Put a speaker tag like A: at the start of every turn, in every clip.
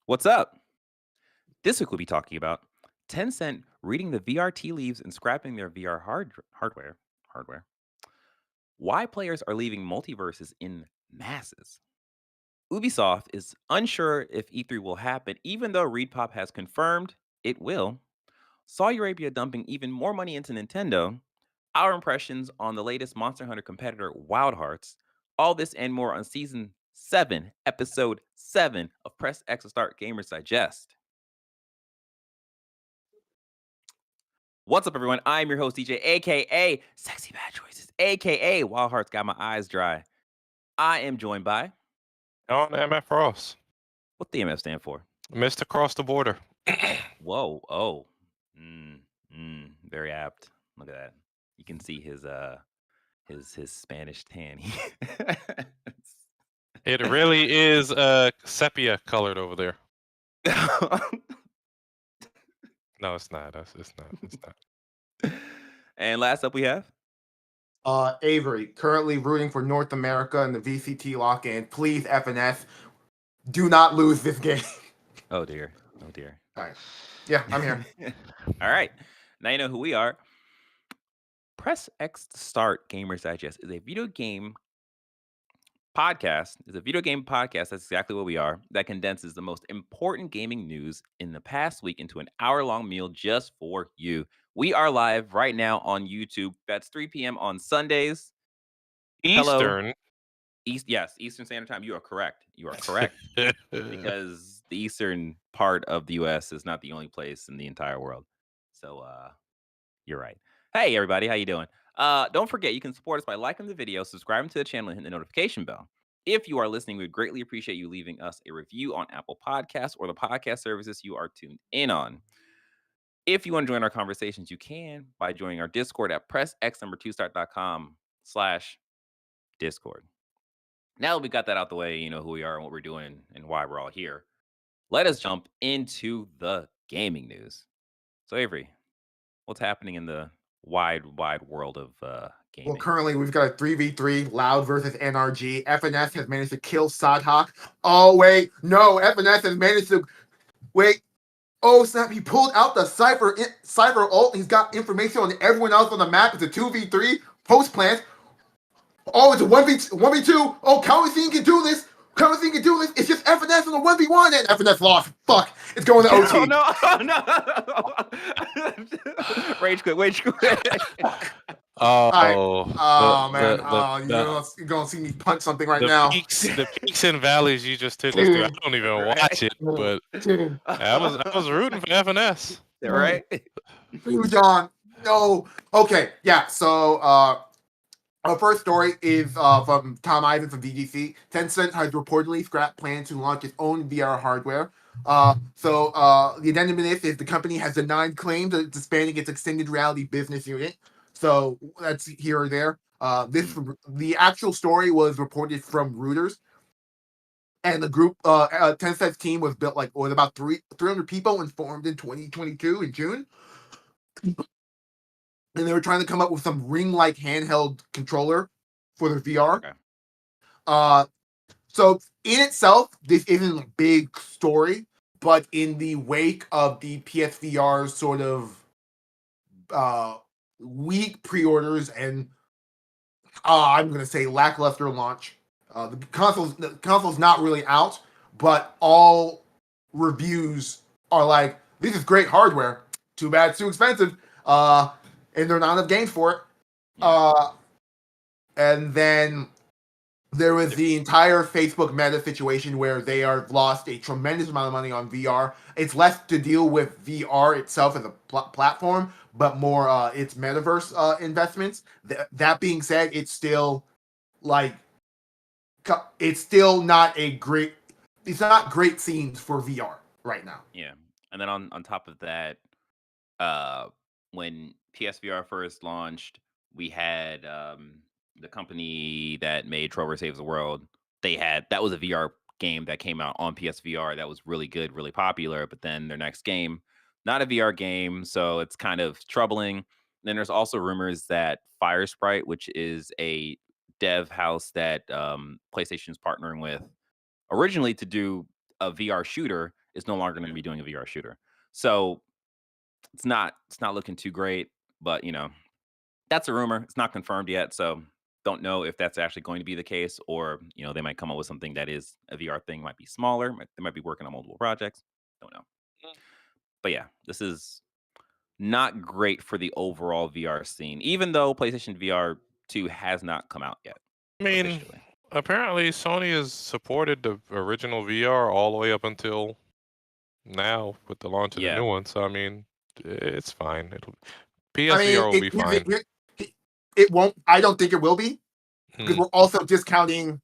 A: What's up? This week we'll be talking about Tencent reading the VR tea leaves and scrapping their VR hardware. Why players are leaving multiverses in masses. Ubisoft is unsure if E3 will happen, even though Reedpop has confirmed it will. Saudi Arabia dumping even more money into Nintendo. Our impressions on the latest Monster Hunter competitor, Wild Hearts. All this and more on Season 7, Episode 7 of Press X to Start Gamers Digest. What's up, everyone? I'm your host, DJ, aka Sexy Bad Choices, aka Wild Hearts Got My Eyes Dry. I am joined by
B: On MF Ross.
A: what the MF stand for?
B: Missed across the border.
A: Whoa, oh, very apt. Look at that. You can see his Spanish tan.
B: It really is sepia colored over there. No, it's not. It's not.
A: And last up, we have
C: Avery, currently rooting for North America in the VCT lock-in. Please, FNS, do not lose this game.
A: oh dear.
C: All right. Yeah, I'm here.
A: All right. Now you know who we are. Press X to Start Gamers Digest is a video game podcast. That's exactly what we are. That condenses the most important gaming news in the past week into an hour-long meal just for you. We are live right now on YouTube. That's 3 p.m. on Sundays.
B: Eastern.
A: Yes, Eastern Standard Time. You are correct. Because the eastern part of the U.S. is not the only place in the entire world. So you're right. Hey, everybody. How you doing? Don't forget, you can support us by liking the video, subscribing to the channel, and hitting the notification bell. If you are listening, we'd greatly appreciate you leaving us a review on Apple Podcasts or the podcast services you are tuned in on. If you want to join our conversations, you can by joining our Discord at pressx2start.com/Discord. Now that we got that out the way, you know who we are and what we're doing and why we're all here. Let us jump into the gaming news. So, Avery, what's happening in the wide world of gaming?
C: Well, currently we've got a 3v3, Loud versus NRG. FNS has managed to kill Sadhawk. Oh, wait. No, FNS has managed to... Wait. Oh, snap. He pulled out the Cypher ult. He's got information on everyone else on the map. It's a 2v3 post-plant. Oh, it's a 1v2. Oh, Calvin can do this. It's just FNS on a 1v1, and FNS lost. Fuck. It's going to OT.
A: no. Rage quit.
C: Man. You're going to see me punch something right now.
B: The peaks and valleys you just took us through. I don't even watch it, but I was rooting for FNS.
A: Right?
C: John. No. Okay, yeah, so... our first story is from Tom Ivan from VGC. Tencent has reportedly scrapped plans to launch its own VR hardware. So the addendum to this is the company has denied claims that it's expanding its extended reality business unit. So that's here or there. The actual story was reported from Reuters. And the group, Tencent's team was built was about 300 people and formed in 2022 in June. And they were trying to come up with some ring-like handheld controller for the VR.
A: Okay.
C: So in itself, this isn't a big story, but in the wake of the PSVR's sort of weak pre-orders and I'm going to say lackluster launch, the console's not really out, but all reviews are like, this is great hardware. Too bad it's too expensive. And there are not enough games for it. And then there was the entire Facebook Meta situation where they are lost a tremendous amount of money on VR. It's less to deal with VR itself as a platform, but more its metaverse investments. That being said, it's still not it's not great scenes for VR right now.
A: Yeah. And then on top of that, when PSVR first launched, we had the company that made Trover Saves the World. That was a VR game that came out on PSVR that was really good, really popular. But then their next game, not a VR game, so it's kind of troubling. Then there's also rumors that Firesprite, which is a dev house that PlayStation is partnering with originally to do a VR shooter, is no longer going to be doing a VR shooter. So it's not looking too great, but that's a rumor. It's not confirmed yet, so don't know if that's actually going to be the case, or they might come up with something that is a VR thing, might be smaller, they might be working on multiple projects. Don't know. But yeah, this is not great for the overall VR scene, even though PlayStation VR 2 has not come out yet
B: I mean,
A: officially.
B: apparently Sony has supported the original VR all the way up until now with the launch of the
A: Yeah.
B: new one. So I mean, it's fine.
C: I mean,
B: PSVR will be fine.
C: it won't. I don't think it will be, because
B: Hmm.
C: we're also discounting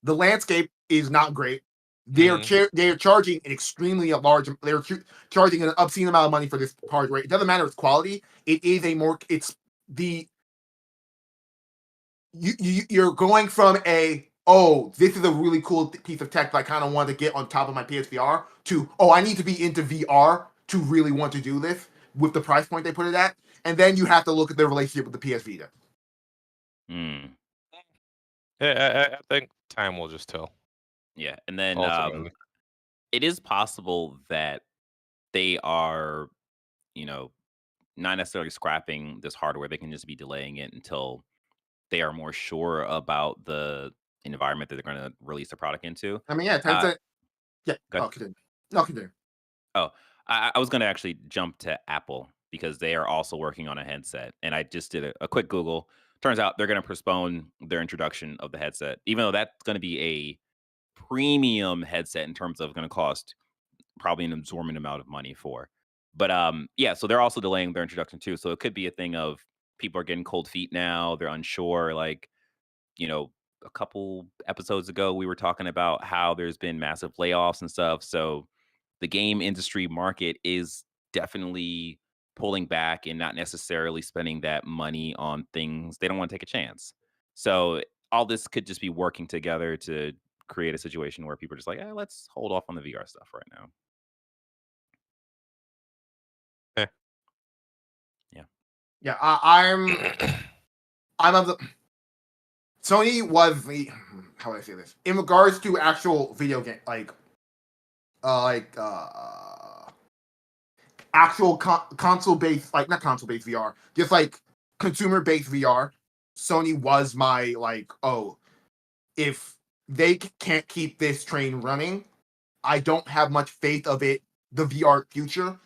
C: the landscape is not great. They are
B: Mhm.
C: they are charging an extremely large. They're charging an obscene amount of money for this hardware. It doesn't matter its quality. It is a more. It's the you're going from this is a really cool piece of tech that I kind of want to get on top of my PSVR to I need to be into VR to really want to do this with the price point they put it at, and then you have to look at the relationship with the PS Vita.
A: Mm,
B: Yeah, I think time will just tell.
A: yeah, and then
B: Ultimately,
A: it is possible that they are, you know, not necessarily scrapping this hardware. They can just be delaying it until they are more sure about the environment that they're going to release the product into.
C: I mean, yeah,
A: Uh,
C: Tencent. Yeah.
A: good.
C: Oh, continue. No, continue.
A: Oh, I was going to actually jump to Apple because they are also working on a headset, and I just did a quick Google. Turns out they're going to postpone their introduction of the headset, even though that's going to be a premium headset in terms of going to cost probably an absorbent amount of money for. But yeah, so they're also delaying their introduction too. So it could be a thing of people are getting cold feet now. They're unsure. Like, you know, a couple episodes ago, we were talking about how there's been massive layoffs and stuff. So the game industry market is definitely pulling back and not necessarily spending that money on things they don't want to take a chance. So all this could just be working together to create a situation where people are just like, let's hold off on the VR stuff right now.
B: eh.
A: Yeah.
C: Yeah, I'm of the Sony was the how do I say this in regards to actual video game like actual console based, like not console based VR, just like consumer based VR. Sony was my if they can't keep this train running, I don't have much faith of it. The VR future,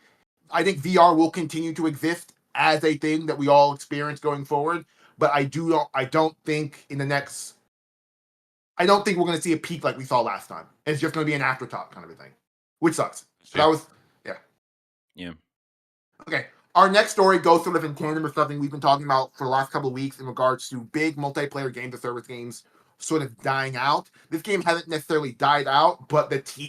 C: I think VR will continue to exist as a thing that we all experience going forward. But I don't think in the next. I don't think we're going to see a peak like we saw last time. It's just going to be an afterthought kind of a thing, which sucks. That
B: Yeah.
C: was yeah.
A: Yeah.
C: Okay. Our next story goes sort of in tandem with something we've been talking about for the last couple of weeks in regards to big multiplayer games of service games sort of dying out. This game hasn't necessarily died out, but the
A: It's
C: it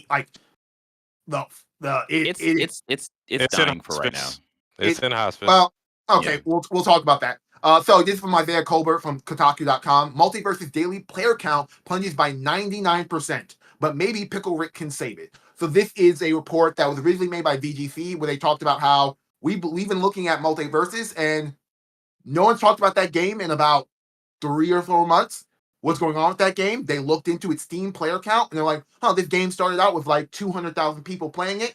A: it's it's it's
B: It's in
A: dying for right now.
B: hospice. It's in hospice.
C: well,
A: Yeah.
C: okay, we'll talk about that. So this is from Isaiah Colbert from Kotaku.com. Multiversus daily player count plunges by 99%, but maybe Pickle Rick can save it. So this is a report that was originally made by VGC where they talked about how we've been looking at Multiversus and no one's talked about that game in about 3 or 4 months. What's going on with that game? They looked into its Steam player count and they're like, this game started out with like 200,000 people playing it.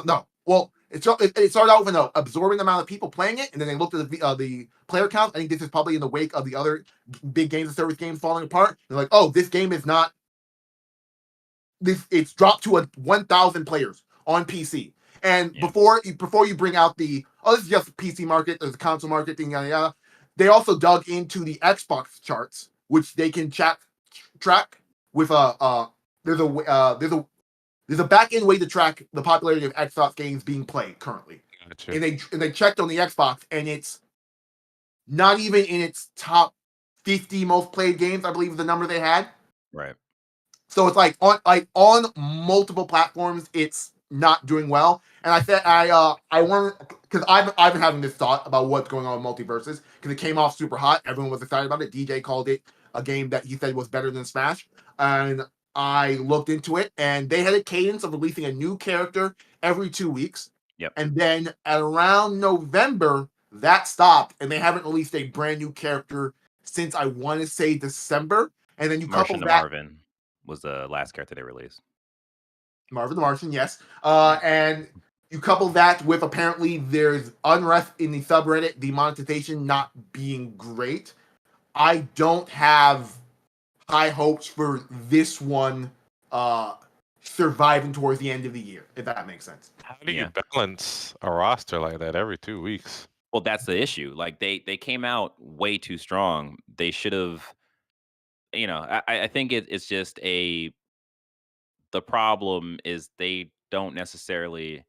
C: No. Well, it started out with an absorbing amount of people playing it, and then they looked at the player count. I think this is probably in the wake of the other big games and service games falling apart. They're like, this game is not this. It's dropped to 1,000 players on PC. And
A: Yeah.
C: before you bring out this is just the PC market, there's a console market thing, yada yada. They also dug into the Xbox charts, which they can track with there's a back end way to track the popularity of Xbox games being played currently.
B: Gotcha.
C: And they checked on the Xbox, and it's not even in its top 50 most played games, I believe is the number they had.
A: Right.
C: So it's on multiple platforms, it's not doing well. And I said I want because I've been having this thought about what's going on with Multiverses because it came off super hot. Everyone was excited about it. DJ called it a game that he said was better than Smash, and I looked into it, and they had a cadence of releasing a new character every 2 weeks.
A: Yep.
C: And then at around November, that stopped, and they haven't released a brand new character since I want to say December. And then you couple
A: Martian to
C: that
A: Marvin was the last character they released.
C: Marvin the Martian, yes. And you couple that with apparently there's unrest in the subreddit, the monetization not being great. I don't have high hopes for this one surviving towards the end of the year, if that makes sense.
B: How do you
A: Yeah.
B: balance a roster like that every 2 weeks?
A: Well, that's the issue. Like they came out way too strong. They should have, I think it's just the problem is they don't necessarily.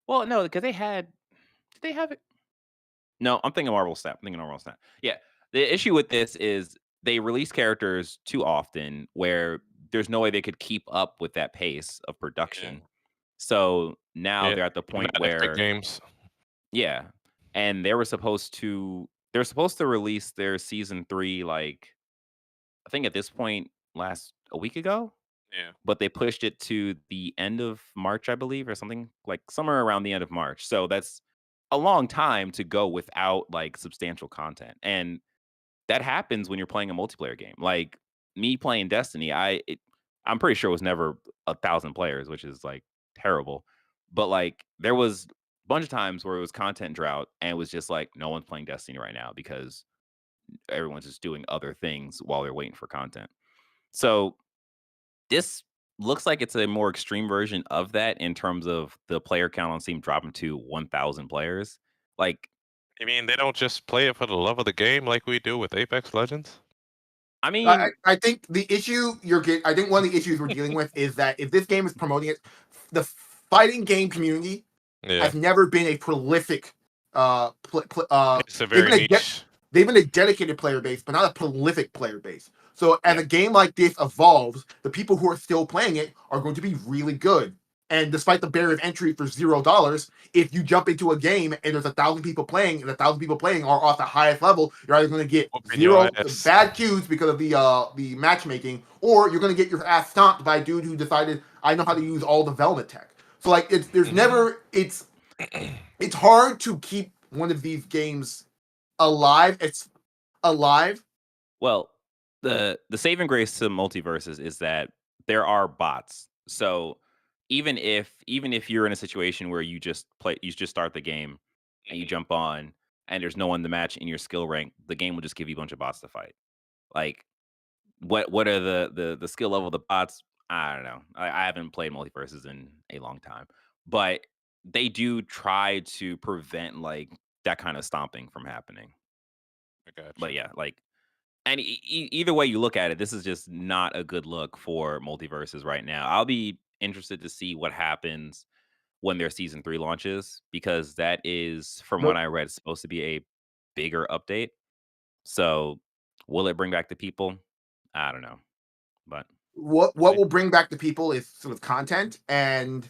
A: Well, no, because did they have it? No, I'm thinking Marvel Snap. I'm thinking Marvel Snap. Yeah, the issue with this is they release characters too often where there's no way they could keep up with that pace of
B: Yeah.
A: production. So now
B: Yeah,
A: they're at the
B: even
A: point
B: at Epic
A: where,
B: Games.
A: yeah, and they're supposed to release their season 3, like, I think at this point last a week ago,
B: Yeah.
A: but they pushed it to the end of March, I believe, or something, like somewhere around the end of March. So that's a long time to go without like substantial content. And that happens when you're playing a multiplayer game. Like me playing Destiny, I'm pretty sure it was never 1,000 players, which is like terrible. But like there was a bunch of times where it was content drought and it was just like no one's playing Destiny right now because everyone's just doing other things while they're waiting for content. So this looks like it's a more extreme version of that in terms of the player count on Steam dropping to 1,000 players. Like,
B: You mean they don't just play it for the love of the game like we do with Apex Legends?
A: I
C: I,
A: mean,
C: I think the issue I think one of the issues we're dealing with is that if this game is promoting it, the fighting game community
B: Yeah.
C: has never been a prolific.
B: It's a
C: They've
B: very
C: been
B: niche.
C: they've been a dedicated player base, but not a prolific player base. So as
A: Yeah.
C: a game like this evolves, the people who are still playing it are going to be really good. And despite the barrier of entry for $0, if you jump into a game and there's 1,000 people playing, and 1,000 people playing are off the highest level, you're either going to get
B: Whooping your
C: zero
B: ass.
C: bad queues because of the matchmaking, or you're going to get your ass stomped by a dude who decided I know how to use all development tech. So like it's hard to keep one of these games alive. It's alive.
A: well, the saving grace to Multiverses is that there are bots. So even if you're in a situation where you just start the game and you
B: Mhm.
A: jump on and there's no one to match in your skill rank, the game will just give you a bunch of bots to fight. Like what are the skill level of the bots? I don't know. I haven't played Multiverses in a long time, but they do try to prevent like that kind of stomping from happening.
B: I got
A: But
B: you.
A: yeah, like and either way you look at it, this is just not a good look for Multiverses right now. I'll be interested to see what happens when their season 3 launches because that is, from what
C: Nope.
A: I read, supposed to be a bigger update. So, will it bring back the people? I don't know, but
C: What
A: we'll
C: what
A: see.
C: will bring back the people is sort of content, and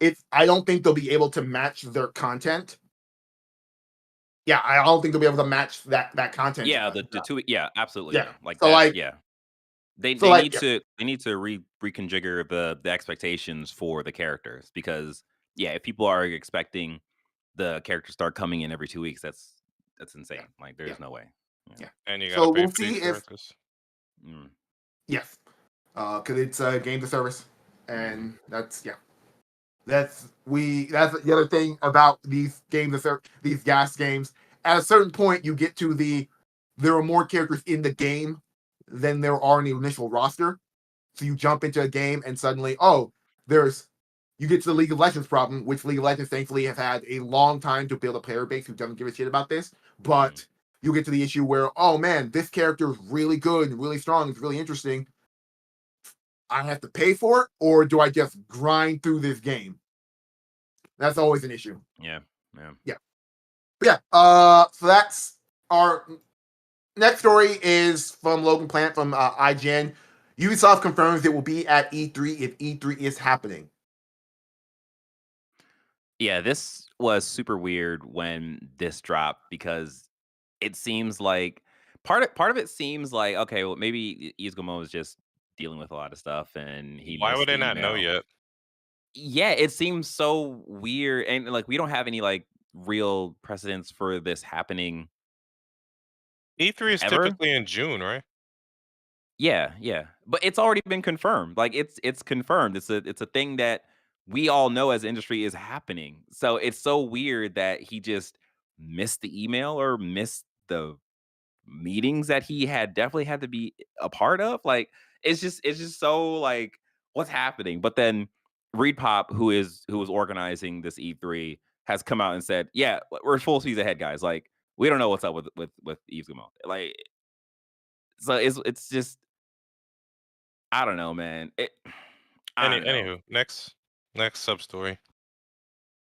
C: if I don't think they'll be able to match their content. Yeah, I don't think they'll be able to match that content.
A: Yeah, the 2 yeah, absolutely,
C: Yeah.
A: no. Like
C: So
A: that,
C: like
A: yeah. They
C: so
A: they
C: like
A: need to reconfigure the expectations for the characters because yeah, if people are expecting the characters start coming in every 2 weeks, that's
C: yeah
A: insane. Like
C: yeah
A: there's no way. Yeah.
C: yeah.
B: And you gotta
C: So
B: pay
C: we'll
B: for these
C: see if
B: characters.
A: Mm,
C: yes, because it's a game to service,
A: mhm.
C: and that's the other thing about these these gas games. At a certain point, you get to there are more characters in the game than there are in the initial roster. So you jump into a game and suddenly, oh, there's you get to the League of Legends problem, which League of Legends thankfully have had a long time to build a player base who doesn't give a shit about this.
A: Mhm.
C: But you get to the issue where, oh man, this character is really good and really strong, it's really interesting. I have to pay for it, or do I just grind through this game? That's always an issue.
A: Yeah. Yeah.
C: Yeah. But yeah. So that's our next story is from Logan Plant from IGN. Ubisoft confirms it will be at E3 if E3 is happening.
A: Yeah, this was super weird when this dropped because it seems like part of it seems like okay, well maybe Izgumo was just dealing with a lot of stuff and he
B: Why
A: missed
B: would they
A: the
B: not know
A: email.
B: yet?
A: Yeah, it seems so weird and like we don't have any like real precedents for this happening
B: E3 is
A: ever.
B: typically in June, right?
A: Yeah, yeah, but it's already been confirmed. Like it's confirmed. It's a thing that we all know as industry is happening. So it's so weird that he just missed the email or missed the meetings that he had definitely had to be a part of. Like it's just so like what's happening. But then Reedpop, who was organizing this E3, has come out and said, "Yeah, we're full speed ahead, guys. Like we don't know what's up with Eve's Gamo." Like so it's just I don't know, man. I don't know.
B: Anywho, next sub story.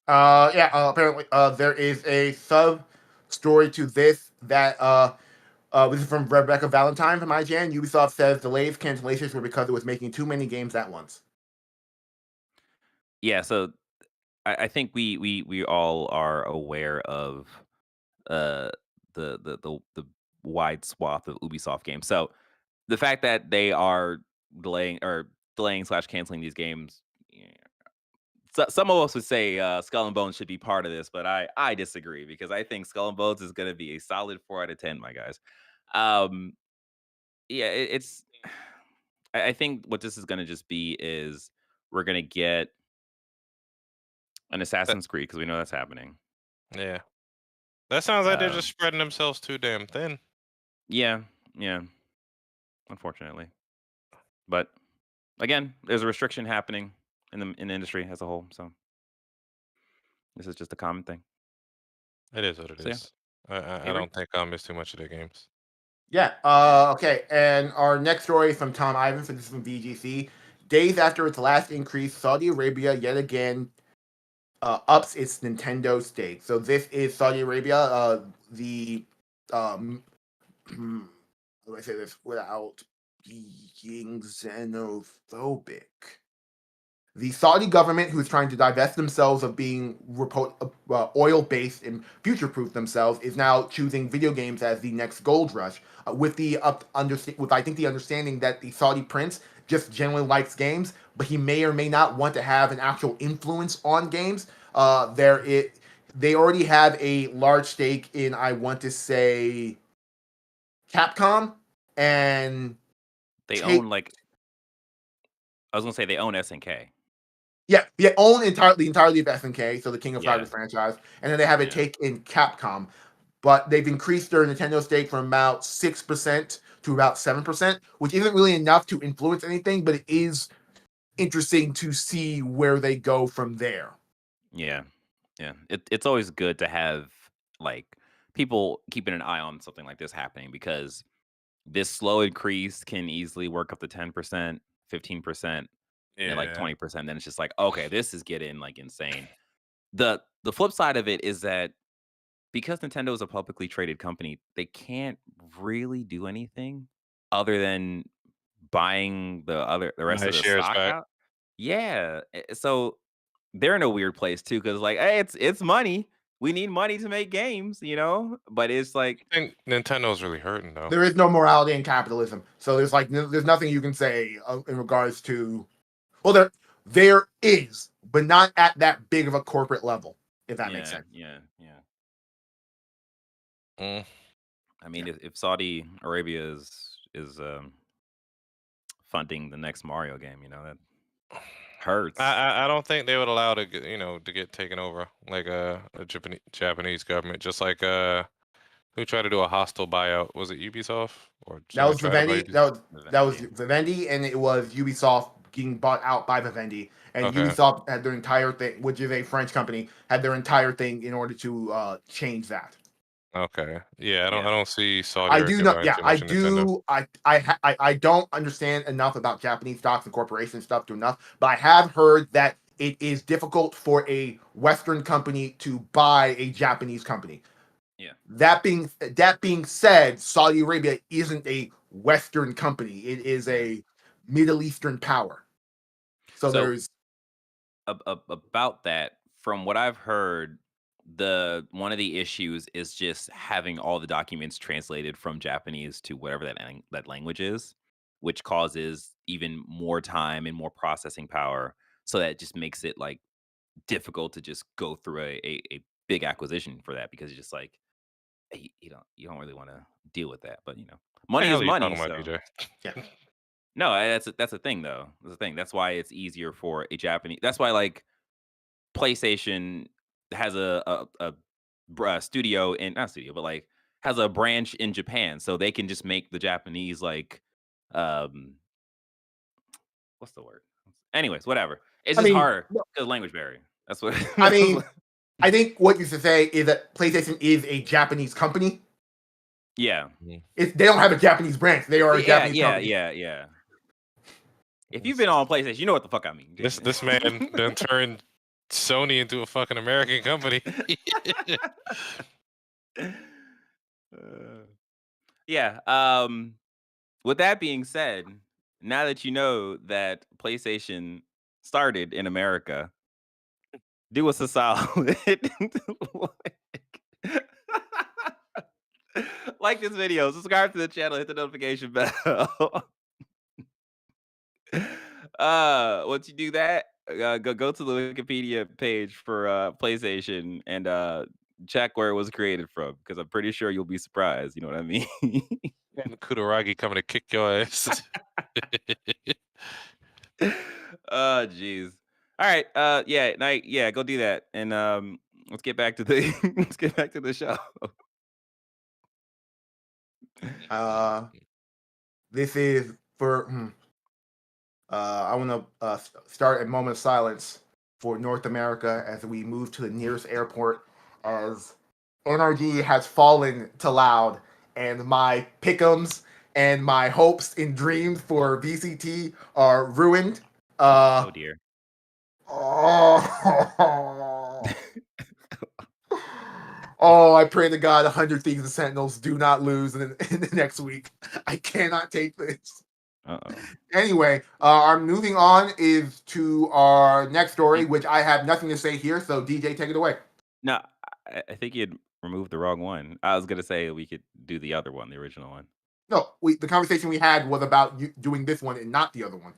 C: Yeah. Apparently, there is a sub story to this that this is from Rebecca Valentine from IGN. Ubisoft says delays, cancellations were because it was making too many games at once.
A: Yeah, so I think we all are aware of uh the wide swath of Ubisoft games. So the fact that they are delaying slash canceling these games, yeah, some of us would say Skull and Bones should be part of this, but I disagree because I think Skull and Bones is going to be a solid 4 out of 10, my guys. Um, yeah, it's. I think what this is going to just be is we're going to get an
B: That
A: Assassin's Creed because we know that's happening.
B: yeah. That sounds like they're just
A: Um,
B: spreading themselves too damn thin.
A: yeah, yeah, unfortunately, but again, there's a restriction happening in the industry as a whole, so this is just a common thing.
B: It is what it
A: So yeah,
B: is. I
A: Avery.
B: don't think I'll miss too much of their games.
C: Yeah. Okay. And our next story is from Tom Ivins, and this is from VGC. Days after its last increase, Saudi Arabia yet again ups its Nintendo stake. So this is Saudi Arabia, the how do I say this without being xenophobic? The Saudi government, who is trying to divest themselves of being oil based and future proof themselves, is now choosing video games as the next gold rush. With I think the understanding that the Saudi prince just generally likes games, but he may or may not want to have an actual influence on games. They already have a large stake in, I want to say, Capcom, and
A: They
C: take
A: own like I was gonna say they own SNK.
C: yeah, own entirely of SNK, so the King of
A: Yeah,
C: Fighters franchise, and then they have a
A: yeah,
C: take in Capcom, but they've increased their Nintendo stake from about 6% to about 7%, which isn't really enough to influence anything, but it is interesting to see where they go from there.
A: yeah, yeah. It's always good to have like people keeping an eye on something like this happening because this slow increase can easily work up to 10%, 15%, and then like
B: Yeah.
A: 20%. Then it's just like, okay, this is getting like insane. The flip side of it is that because Nintendo is a publicly traded company, they can't really do anything other than buying the rest
B: My
A: of the
B: shares
A: stock
B: back.
A: out. Yeah, so they're in a weird place too because like, hey, it's money. We need money to make games, you know. But it's like,
B: I think Nintendo's really hurting though.
C: There is no morality in capitalism, so there's nothing you can say in regards to. Well, there is, but not at that big of a corporate level, if that makes
A: yeah,
C: sense.
A: yeah, yeah.
B: Mm.
A: I mean,
C: Yeah.
A: if Saudi Arabia is funding the next Mario game, you know that hurts.
B: I don't think they would allow to get taken over like a Japanese government, just like who tried to do a hostile buyout? Was it Ubisoft or
C: That
B: somebody
C: was
B: tried to buy
C: Vivendi.
B: Ubisoft?
C: That was
A: Vivendi.
C: Vivendi, and it was Ubisoft getting bought out by Vivendi. And
B: Okay,
C: Ubisoft had their entire thing, which is a French company, had their entire thing in order to change that.
B: okay, yeah. I
A: Yeah.
B: don't see Saudi
C: I do
B: Arabia
C: not.
B: buying
C: Yeah,
B: too
C: I
B: much in Nintendo.
C: do. I don't understand enough about Japanese stocks and corporation stuff to enough, but I have heard that it is difficult for a Western company to buy a Japanese company.
A: Yeah.
C: That being said, Saudi Arabia isn't a Western company. It is
A: Yeah.
C: a Middle Eastern power. So
A: So
C: there's
A: about that, from what I've heard, the one of the issues is just having all the documents translated from Japanese to whatever that language is, which causes even more time and more processing power. So that just makes it like difficult to just go through a big acquisition for that because it's just like you don't really want to deal with that. But
B: What the
A: money
B: hell
A: is
B: are you
A: money.
B: talking about,
A: So
B: DJ?
C: Yeah.
A: no, that's a thing though. That's a thing. That's why it's easier for a Japanese. That's why like PlayStation has a studio in not studio, but like has a branch in Japan, so they can just make the Japanese like um what's the word? Anyways, whatever. It's
C: I
A: just
C: mean,
A: harder because language barrier. That's what.
C: I
A: That's
C: mean,
A: what
C: I think what you should say is that PlayStation is a Japanese company.
A: yeah.
C: They don't have a Japanese branch. They are a
A: Yeah,
C: Japanese
A: yeah,
C: company.
A: yeah, yeah. If you've
B: This,
A: been on PlayStation, you know what the fuck I mean.
B: this man done turned Sony into a fucking American company.
A: Uh, yeah. With that being said, now that you know that PlayStation started in America, do us a solid. Like this video, subscribe to the channel, hit the notification bell. Once you do that, go to the Wikipedia page for PlayStation and check where it was created from because I'm pretty sure you'll be surprised. You know what I mean?
B: And Kutaragi coming to kick your ass.
A: Oh, jeez. All right. Yeah. Night. Yeah. Go do that. And let's get back to the let's get back to the show.
C: Uh, this is for. I want to start a moment of silence for North America as we move to the nearest airport as NRG has fallen to Loud and my pick'ems and my hopes and dreams for VCT are ruined.
A: Oh dear.
C: Oh, oh, I pray to God 100 Thieves and Sentinels do not lose in the next week. I cannot take this.
A: Uh-oh.
C: Anyway, our moving on is to our next story, which I have nothing to say here. So DJ, take it away.
A: No, I think you'd removed the wrong one. I was gonna say we could do the other one, the original one.
C: No, the conversation we had was about you doing this one and not the other one.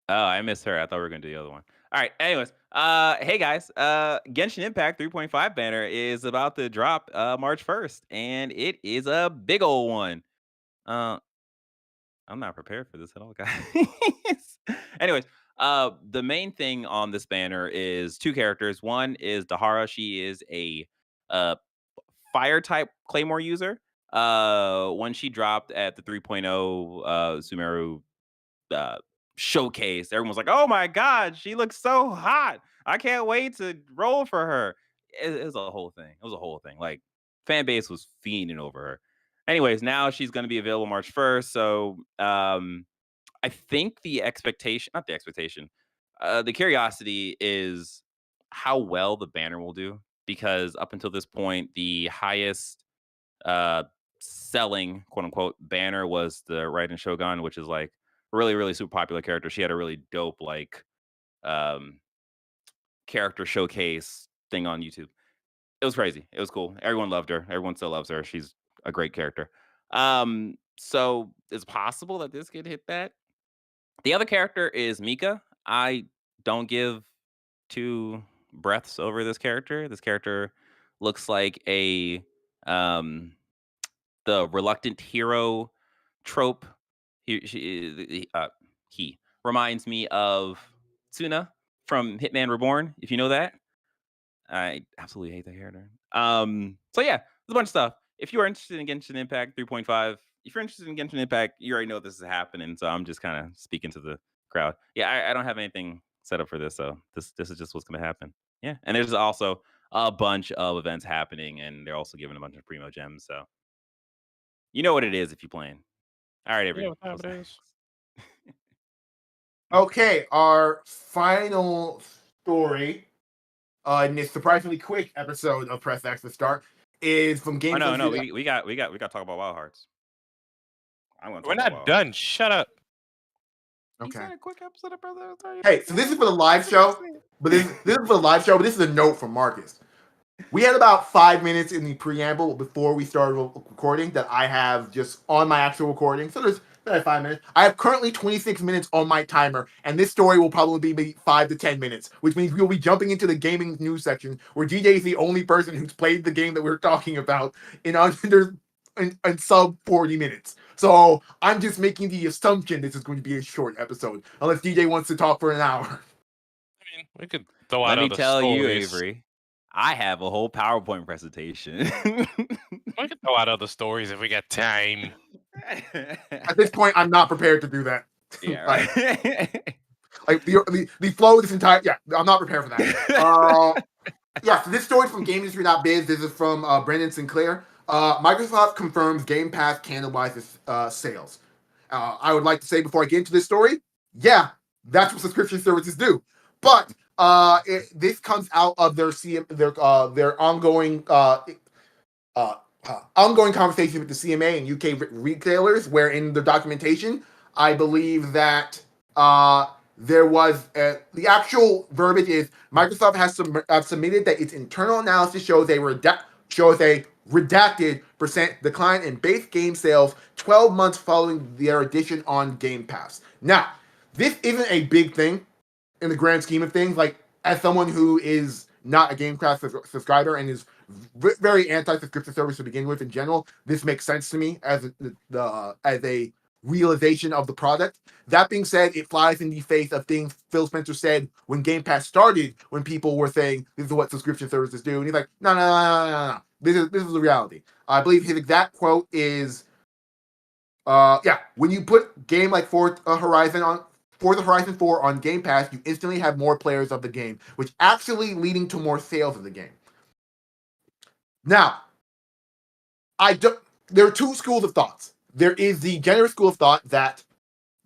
A: Oh, I missed her. I thought we were gonna do the other one. All right. Anyways, hey guys, Genshin Impact 3.5 banner is about to drop March 1st, and it is a big old one. Uh, I'm not prepared for this at all, guys. Anyways, the main thing on this banner is two characters. One is Dahara. She is a uh fire type claymore user. When she dropped at the 3.0 Sumeru uh, showcase, everyone was like, "Oh my god, she looks so hot! I can't wait to roll for her." It was a whole thing. It was a whole thing. Like fan base was fiending over her. Anyways, now she's going to be available March 1st. So I think the expectation, not the expectation, the curiosity is how well the banner will do because up until this point, the highest uh selling quote unquote banner was the Raiden Shogun, which is like really, really super popular character. She had a really dope like um character showcase thing on YouTube. It was crazy. It was cool. Everyone loved her. Everyone still loves her. She's a great character. So it's possible that this could hit that. The other character is Mika. I don't give two breaths over this character. This character looks like a um the reluctant hero trope. He reminds me of Tsuna from Hitman Reborn, if you know that. I absolutely hate that character. So yeah, there's a bunch of stuff. If you are interested in Genshin Impact 3.5, if you're interested in Genshin Impact, you already know this is happening. So I'm just kind of speaking to the crowd. Yeah, I don't have anything set up for this, so this is just what's gonna happen. Yeah, and there's also a bunch of events happening, and they're also giving a bunch of primo gems. So you know what it is if you're playing. All right,
B: Yeah,
A: everyone.
B: what time
A: What's
B: it
A: next?
B: is?
C: Okay, our final story in this surprisingly quick episode of Press X to Start is from
A: Oh
C: Game
A: no, no,
C: Associated.
A: we got to talk about Wild Hearts. I want to
B: We're
A: talk about
B: not
A: Wild
B: done.
A: Hearts.
B: Shut up.
A: You
C: Okay.
A: said a quick episode of Brother.
C: Hey, so this is for the live show, but this is for the live show, but this is a note from Marcus. We had about 5 minutes in the preamble before we started recording that I have just on my actual recording. So there's 5 minutes. I have currently 26 minutes on my timer, and this story will probably be maybe 5 to 10 minutes, which means we'll be jumping into the gaming news section, where DJ is the only person who's played the game that we're talking about in under in sub 40 minutes. So I'm just making the assumption this is going to be a short episode, unless DJ wants to talk for an hour.
B: I mean, we could throw out
A: Let me
B: other
A: tell you,
B: stories.
A: Avery, I have a whole PowerPoint presentation.
B: We could throw out other stories if we got time.
C: At this point, I'm not prepared to do that.
A: Yeah,
C: Like,
A: right.
C: like the flow of this entire I'm not prepared for that. Yeah, so this story from GameIndustry.biz. This is from Brendan Sinclair. Microsoft confirms Game Pass cannibalizes sales. I would like to say before I get into this story, yeah, that's what subscription services do. But this comes out of their their ongoing conversation with the CMA and UK retailers, where in the documentation, I believe that there was the actual verbiage is Microsoft has submitted that its internal analysis shows a redacted percent decline in base game sales 12 months following their addition on Game Pass. Now, this isn't a big thing in the grand scheme of things. Like, as someone who is not a Game Pass subscriber and is very anti-subscription service to begin with in general, this makes sense to me as a realization of the product. That being said, it flies in the face of things Phil Spencer said when Game Pass started, when people were saying this is what subscription services do, and he's like, no. This is the reality. I believe his exact quote is, when you put game like Forza Horizon 4 on Game Pass, you instantly have more players of the game, which actually leading to more sales of the game. Now, there are two schools of thoughts. There is the general school of thought that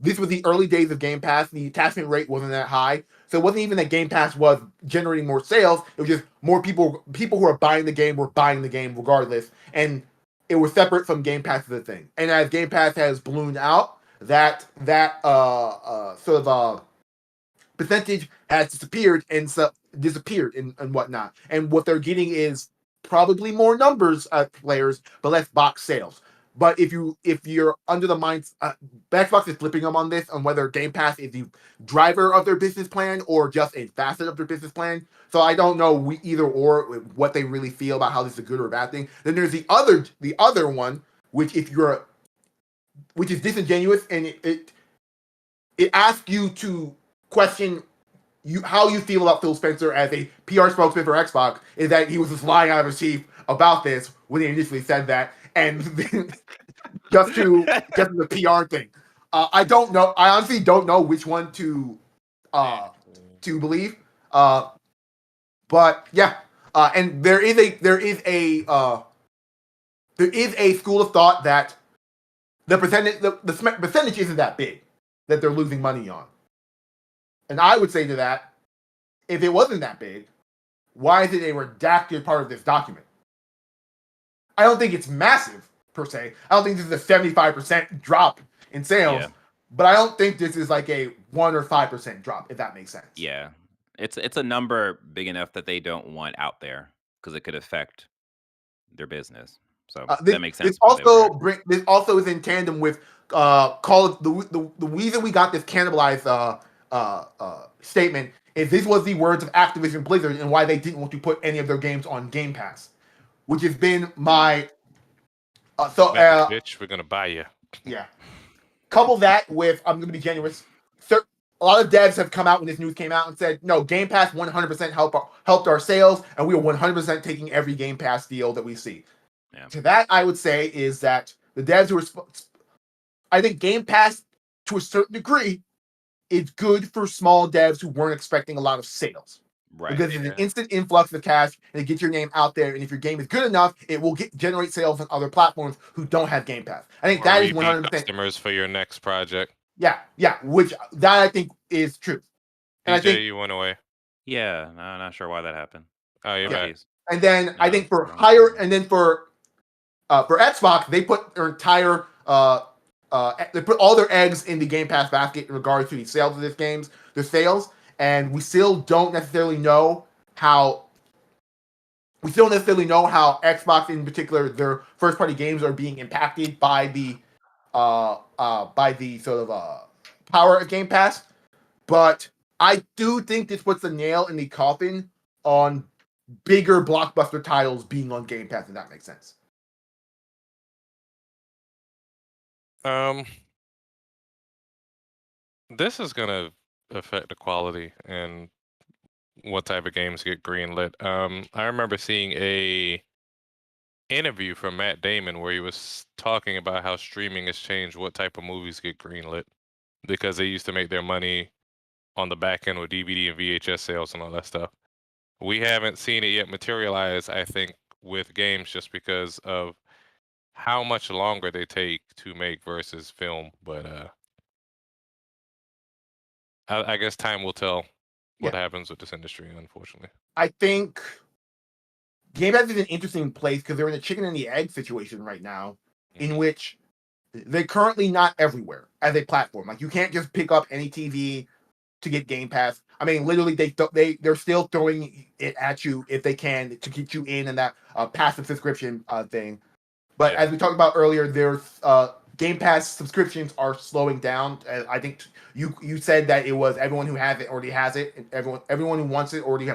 C: this was the early days of Game Pass. The attachment rate wasn't that high. So it wasn't even that Game Pass was generating more sales. It was just more people who are buying the game were buying the game regardless. And it was separate from Game Pass as a thing. And as Game Pass has ballooned out, that percentage has disappeared and whatnot. And what they're getting is probably more numbers of players, but less box sales. But if you're under the minds, Xbox is flipping them on this, on whether Game Pass is the driver of their business plan or just a facet of their business plan. So I don't know either or what they really feel about how this is a good or a bad thing. Then there's the other one, which is disingenuous, and it asks you to question how you feel about Phil Spencer as a PR spokesman for Xbox, is that he was just lying out of his teeth about this when he initially said that, and just the PR thing. I don't know. I honestly don't know which one to believe. But yeah, and there is a school of thought that the percentage isn't that big that they're losing money on. And I would say to that, if it wasn't that big, why is it a redacted part of this document? I don't think it's massive, per se. I don't think this is a 75% drop in sales, but I don't think this is like a 1 or 5% drop, if that makes sense.
A: Yeah. It's a number big enough that they don't want out there because it could affect their business. So that makes sense.
C: This also is in tandem with the reason we got this cannibalized statement is this was the words of Activision Blizzard and why they didn't want to put any of their games on Game Pass, which has been my
B: bitch, we're gonna buy you.
C: Yeah. Couple that with, I'm gonna be generous. A lot of devs have come out when this news came out and said, no, Game Pass 100% helped our sales, and we are 100% taking every Game Pass deal that we see.
A: Yeah.
C: To that, I would say is that the devs who are, I think Game Pass, to a certain degree, is good for small devs who weren't expecting a lot of sales.
A: Right.
C: Because it's an instant influx of cash, and it gets your name out there, and if your game is good enough, it will generate sales on other platforms who don't have Game Pass. I think that is 100%
B: customers for your next project.
C: Yeah, which that I think is true. And
B: DJ,
C: I think
B: you went away.
A: Yeah, I'm not sure why that happened.
B: Oh, you're back.
C: And then I think for Xbox, they put their entire they put all their eggs in the Game Pass basket in regards to the sales of their sales, and we still don't necessarily know how Xbox in particular, their first party games are being impacted by the by the sort of power of Game Pass. But I do think this puts the nail in the coffin on bigger blockbuster titles being on Game Pass, if that makes sense.
B: This is gonna affect the quality and what type of games get greenlit. I remember seeing a interview from Matt Damon where he was talking about how streaming has changed what type of movies get greenlit because they used to make their money on the back end with DVD and VHS sales and all that stuff. We haven't seen it yet materialize, I think, with games just because of how much longer they take to make versus film. But I guess time will tell what happens with this industry, unfortunately.
C: I think Game Pass is an interesting place because they're in a chicken and the egg situation right now, in which they're currently not everywhere as a platform. Like you can't just pick up any TV to get Game Pass. I mean, literally, they're still throwing it at you if they can to keep you in that passive subscription thing. But as we talked about earlier, there's Game Pass subscriptions are slowing down. I think you said that it was everyone who has it already has it, and everyone who wants it already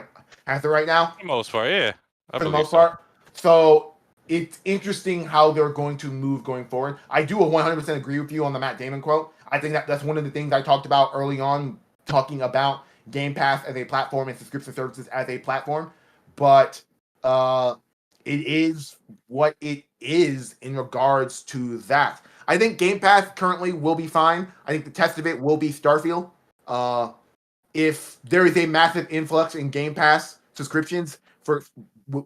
C: has it right now.
B: For the most part, yeah.
C: For the most part. So it's interesting how they're going to move going forward. I do 100% agree with you on the Matt Damon quote. I think that's one of the things I talked about early on, talking about Game Pass as a platform and subscription services as a platform. But it is what it is in regards to that. I think Game Pass currently will be fine. I think the test of it will be Starfield. If there is a massive influx in Game Pass subscriptions for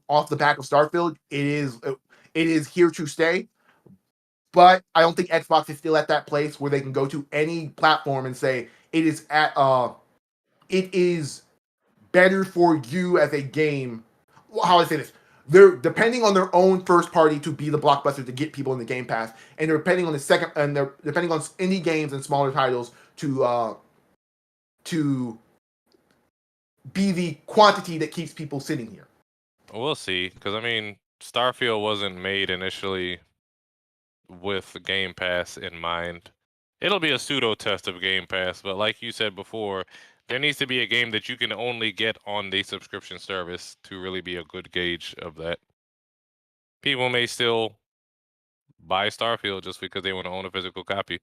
C: off the back of Starfield, it is here to stay. But I don't think Xbox is still at that place where they can go to any platform and say it is better for you as a game. How do I say this? They're depending on their own first party to be the blockbuster to get people in the Game Pass, and they're depending on the second, and they're depending on indie games and smaller titles to be the quantity that keeps people sitting here.
B: We'll see, because I mean, Starfield wasn't made initially with Game Pass in mind. It'll be a pseudo test of Game Pass, but like you said before, there needs to be a game that you can only get on the subscription service to really be a good gauge of that. People may still buy Starfield just because they want to own a physical copy.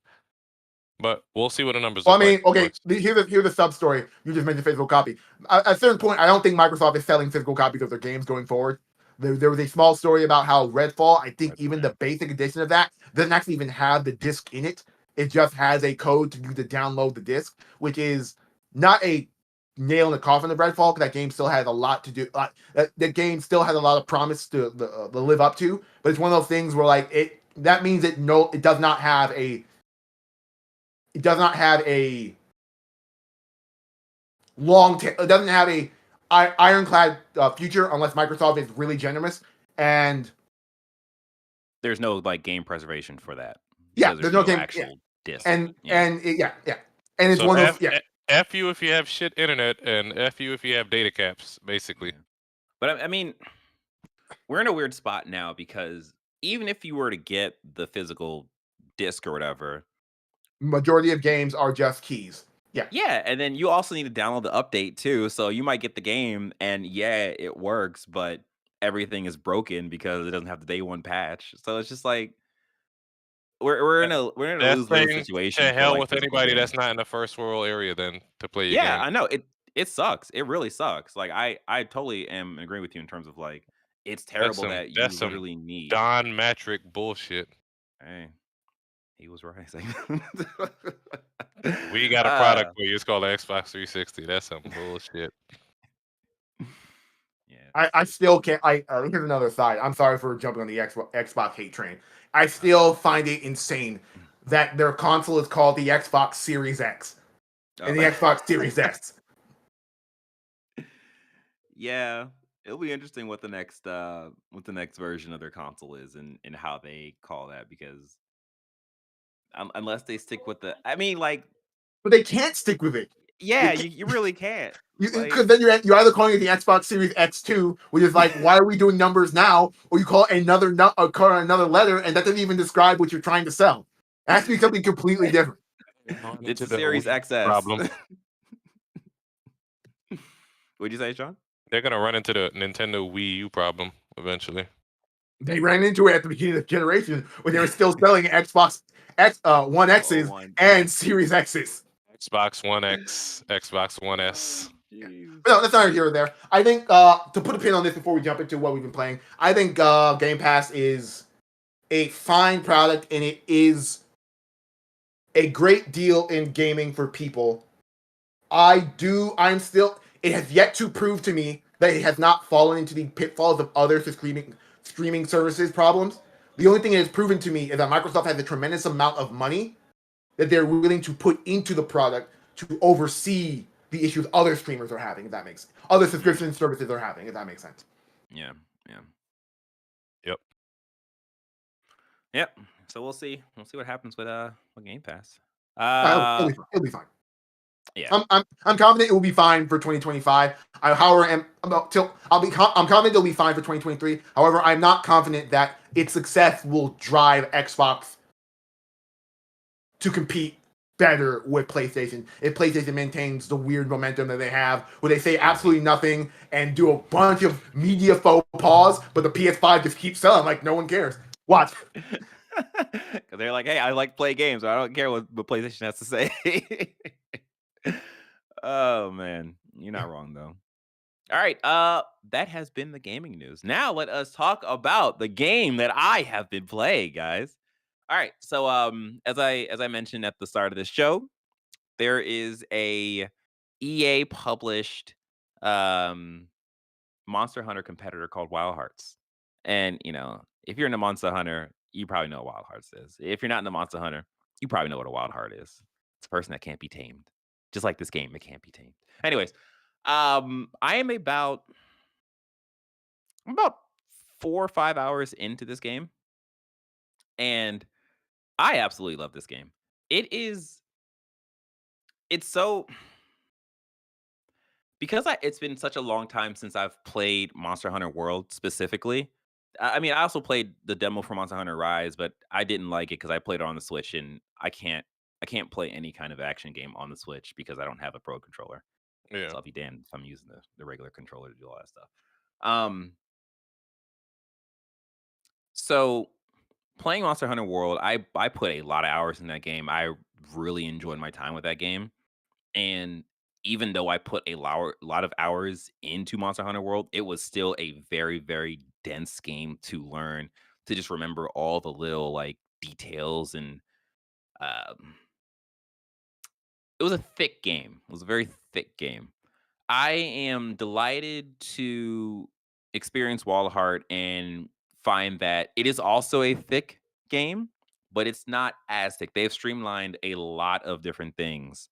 B: But we'll see what the numbers
C: Well,
B: look
C: I mean,
B: like.
C: okay, here's the sub story. You just mentioned physical copy. At a certain point, I don't think Microsoft is selling physical copies of their games going forward. There was a small story about how Redfall, I think even the basic edition of that doesn't actually even have the disc in it. It just has a code to use to download the disc, which is not a nail in the coffin of Redfall, because that game still has a lot to do. That game still has a lot of promise to live up to. But it's one of those things where like that means it does not have a it doesn't have a ironclad future unless Microsoft is really generous, and
A: there's no like game preservation for that.
C: There's no game
A: actual disc.
C: And it's
B: so
C: one of those
B: F you if you have shit internet, and F you if you have data caps, basically.
A: But I mean, we're in a weird spot now because even if you were to get the physical disc or whatever,
C: majority of games are just keys.
A: Yeah, and then you also need to download the update too. So you might get the game and it works, but everything is broken because it doesn't have the day one patch. So it's just like we're in a lose-lose situation.
B: To hell
A: like,
B: with anybody that's not in the first world area then to play your game.
A: Yeah, I know. It sucks. It really sucks. Like I totally am agreeing with you in terms of like it's terrible that you literally need
B: Don Matrick bullshit.
A: Hey. He was right.
B: We got a product for you. It's called Xbox 360. That's some bullshit.
A: Yeah.
C: I still can't. Here's another side. I'm sorry for jumping on the Xbox hate train. I still find it insane that their console is called the Xbox Series X and the Xbox Series S.
A: Yeah, it'll be interesting what the next version of their console is and how they call that, because unless they stick with I mean, like,
C: but they can't stick with it.
A: Yeah, you really can't.
C: Because then you're either calling it the Xbox Series X2, which is like, why are we doing numbers now? Or you call it another letter, and that doesn't even describe what you're trying to sell. It has to be something completely different.
A: It's a
B: The
A: Series
B: Wii
A: XS.
B: problem.
A: What'd you say, Sean?
B: They're gonna run into the Nintendo Wii U problem eventually.
C: They ran into it at the beginning of the generation when they were still selling Xbox One X's and Series X's.
B: Xbox One X, Xbox One S.
A: Jeez.
C: But no, that's not here or there. I think to put a pin on this before we jump into what we've been playing, I think Game Pass is a fine product and it is a great deal in gaming for people. It has yet to prove to me that it has not fallen into the pitfalls of other streaming services problems. The only thing it has proven to me is that Microsoft has a tremendous amount of money that they're willing to put into the product to oversee the issues other streamers are having, if that makes sense. Other subscription services are having, if that makes sense.
A: Yeah.
B: Yep.
A: Yep. So we'll see. We'll see what happens with Game Pass.
C: It'll be fine.
A: Yeah.
C: I'm confident it will be fine for 2025. I'm confident it'll be fine for 2023. However, I'm not confident that its success will drive Xbox to compete better with PlayStation if PlayStation maintains the weird momentum that they have, where they say absolutely nothing and do a bunch of media faux pas, but the PS5 just keeps selling like no one cares. Watch.
A: Because they're like, hey, I like play games. So I don't care what PlayStation has to say. Oh man, you're not wrong though. All right, that has been the gaming news. Now let us talk about the game that I have been playing, guys. All right, so as I mentioned at the start of this show, there is a EA published um Monster Hunter competitor called Wild Hearts. And if you're in the Monster Hunter, you probably know what Wild Hearts is. If you're not in the Monster Hunter, you probably know what a Wild Heart is. It's a person that can't be tamed. Just like this game, it can't be tamed. Anyways, I am about 4 or 5 hours into this game, and I absolutely love this game. It's so because it's been such a long time since I've played Monster Hunter World specifically. I mean, I also played the demo for Monster Hunter Rise, but I didn't like it because I played it on the Switch, and I can't play any kind of action game on the Switch because I don't have a Pro controller.
B: Yeah.
A: So I'll be damned if I'm using the regular controller to do all that stuff. Um, so playing Monster Hunter World, I put a lot of hours in that game. I really enjoyed my time with that game. And even though I put a lot of hours into Monster Hunter World, it was still a very, very dense game to learn, to just remember all the little like details. And um, it was a thick game. It was a very thick game. I am delighted to experience Wallheart and find that it is also a thick game, but it's not as thick. They've streamlined a lot of different things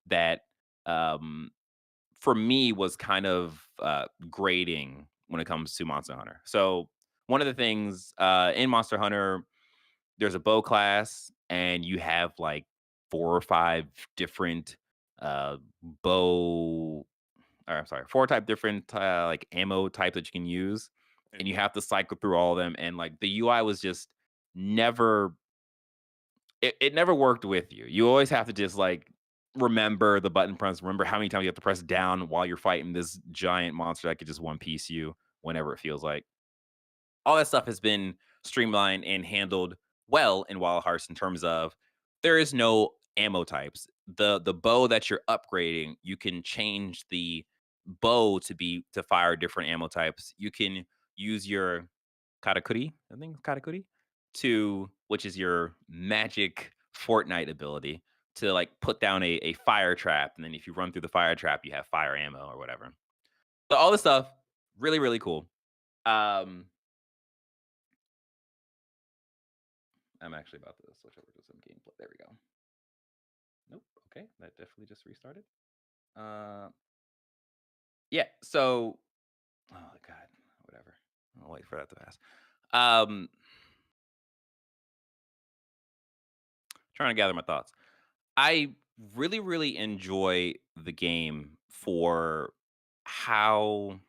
A: that um for me was kind of grating when it comes to Monster Hunter. So one of the things in Monster Hunter, there's a bow class, and you have like 4 or 5 different uh, bow. Or I'm sorry, 4 different like ammo types that you can use, and you have to cycle through all of them. And like the UI was just never it never worked with you. You always have to just like remember the button press, remember how many times you have to press down while you're fighting this giant monster that could just one piece you whenever it feels like. All that stuff has been streamlined and handled well in Wild Hearts in terms of there is no ammo types. The bow that you're upgrading, you can change the bow to fire different ammo types. You can use your katakuri, I think it's katakuri, to which is your magic Fortnite ability to like put down a fire trap, and then if you run through the fire trap, you have fire ammo or whatever. So all this stuff, really, really cool. Um, I'm actually about to switch over to some gameplay. There we go. Nope. Okay, that definitely just restarted. Uh, yeah. So, oh god, whatever. I'll wait for that to pass. Um, trying to gather my thoughts. I really, really enjoy the game for how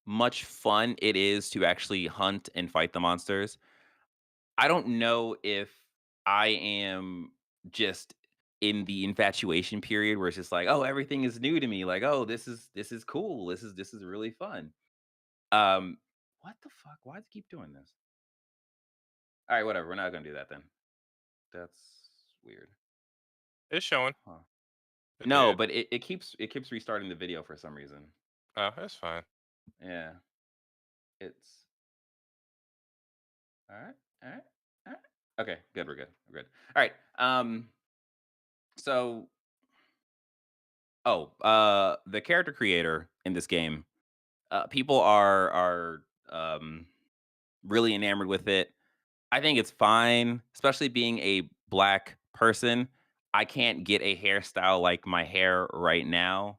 A: much fun it is to actually hunt and fight the monsters. I don't know if I am just in the infatuation period where it's just like, oh, everything is new to me. Like, oh, this is cool. This is really fun. Um, what the fuck? Why does it keep doing this? All right, whatever. We're not gonna do that then. That's weird.
B: It's showing.
A: Huh.
B: It
A: No,
B: did.
A: but it keeps restarting the video for some reason.
B: Oh, that's fine.
A: Yeah. It's all right. All right. All right. Okay, good. We're good. We're good. All right. So the character creator in this game, people are really enamored with it. I think it's fine, especially being a black person. I can't get a hairstyle like my hair right now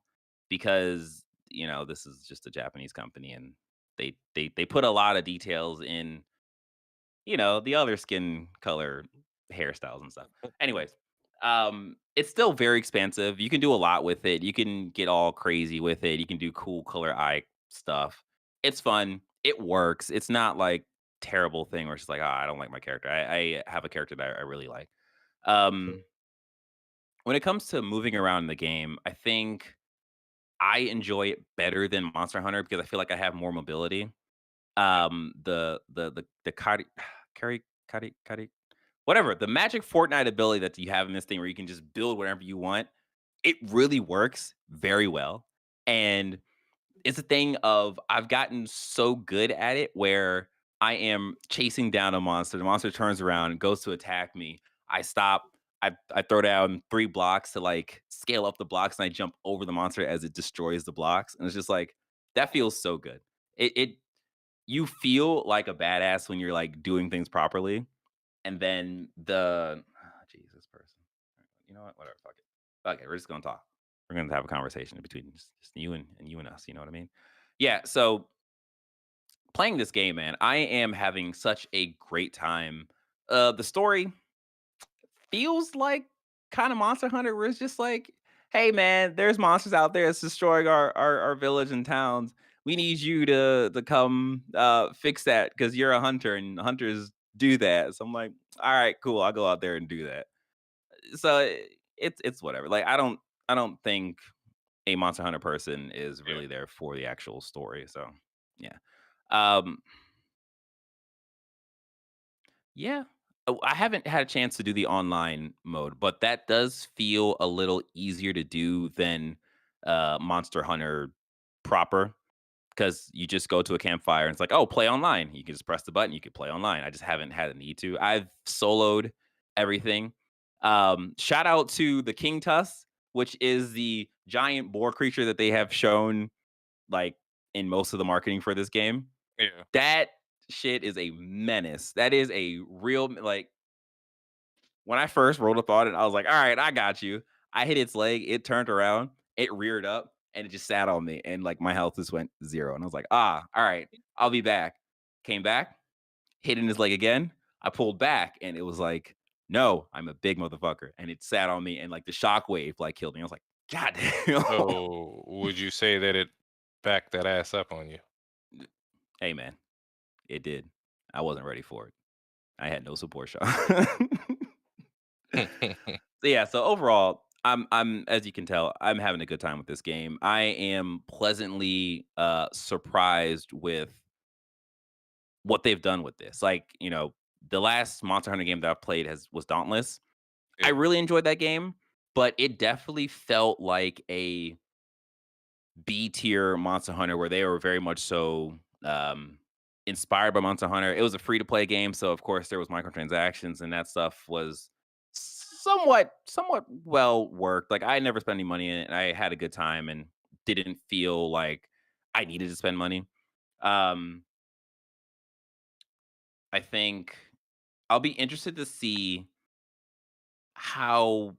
A: because, this is just a Japanese company and they put a lot of details in, the other skin color hairstyles and stuff. Anyways, it's still very expansive. You can do a lot with it. You can get all crazy with it. You can do cool color eye stuff. It's fun. It works. It's not like terrible thing where it's just like, I don't like my character. I have a character that I really like. Um, when it comes to moving around in the game, I think I enjoy it better than Monster Hunter because I feel like I have more mobility.
B: Yeah.
A: The Kari whatever, the magic Fortnite ability that you have in this thing where you can just build whatever you want, it really works very well. And it's a thing of I've gotten so good at it where I am chasing down a monster. The monster turns around, goes to attack me. I stop. I throw down 3 blocks to like scale up the blocks, and I jump over the monster as it destroys the blocks. And it's just like that feels so good. It you feel like a badass when you're like doing things properly, and then Jesus person. You know what? Whatever. Fuck it. Okay, we're just gonna talk. We're gonna have a conversation between just you and you and us. You know what I mean? Yeah. So playing this game, man, I am having such a great time. The story feels like kind of Monster Hunter, where it's just like, hey, man, there's monsters out there that's destroying our village and towns. We need you to come fix that because you're a hunter and hunters do that. So I'm like, all right, cool. I'll go out there and do that. So it's whatever. Like I don't think a Monster Hunter person is
B: Yeah.
A: really there for the actual story. So yeah. Um yeah. Oh, I haven't had a chance to do the online mode, but that does feel a little easier to do than Monster Hunter proper because you just go to a campfire and it's like, oh, play online. You can just press the button, you can play online. I just haven't had a need to. I've soloed everything. Shout out to the King Tusk, which is the giant boar creature that they have shown like in most of the marketing for this game.
B: Yeah.
A: That shit is a menace. That is a real like when I first rolled up on it, I was like, all right, I got you. I hit its leg, it turned around, it reared up, and it just sat on me. And like my health just went zero. And I was like, all right, I'll be back. Came back, hit in his leg again. I pulled back, and it was like, no, I'm a big motherfucker. And it sat on me, and like the shockwave like killed me. I was like, God damn.
B: So would you say that it backed that ass up on you?
A: Hey man, it did. I wasn't ready for it. I had no support shot. So yeah, so overall, I'm as you can tell, I'm having a good time with this game. I am pleasantly surprised with what they've done with this. Like, the last Monster Hunter game that I've played was Dauntless. I
B: Yeah.
A: really enjoyed that game, but it definitely felt like a B tier Monster Hunter where they were very much so inspired by Monster Hunter. It was a free to play game, so of course there was microtransactions and that stuff was somewhat well worked. Like I never spent any money in it, and I had a good time and didn't feel like I needed to spend money. Um, I think I'll be interested to see how